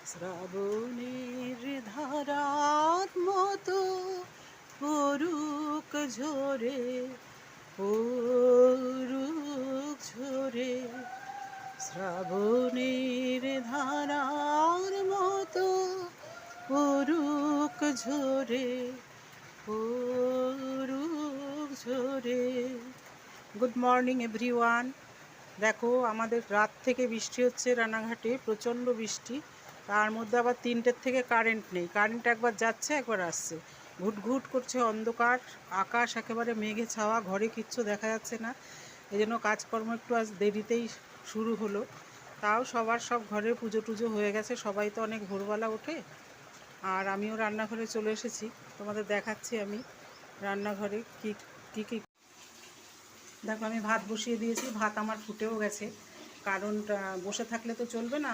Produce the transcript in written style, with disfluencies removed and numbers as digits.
শ্রাবণের ধারার মতো পড়ুক ঝরে, পড়ুক ঝরে। শ্রাবণের ধারার মতো পড়ুক ঝরে, পড়ুক ঝরে। Good morning everyone. দেখো, আমাদের রাত থেকে বৃষ্টি হচ্ছে রানাঘাটে, প্রচণ্ড বৃষ্টি। তার মধ্যে আবার 3টের থেকে কারেন্ট নেই। কারেন্ট একবার যাচ্ছে একবার আসছে, ঘুটঘুট করছে অন্ধকার, আকাশ একেবারে মেঘে ছাওয়া, ঘরে কিচ্ছু দেখা যাচ্ছে না। এই জন্য কাজকর্ম একটু আজ দেরিতেই শুরু হলো। তাও সবার সব ঘরে পুজো টুজো হয়ে গেছে, সবাই তো অনেক ভোরবেলা ওঠে। আর আমিও রান্নাঘরে চলে এসেছি, তোমাদের দেখাচ্ছি আমি রান্নাঘরে কী কী কী। দেখো, আমি ভাত বসিয়ে দিয়েছি, ভাত আমার ফুটেও গেছে। কারণ বসে থাকলে তো চলবে না।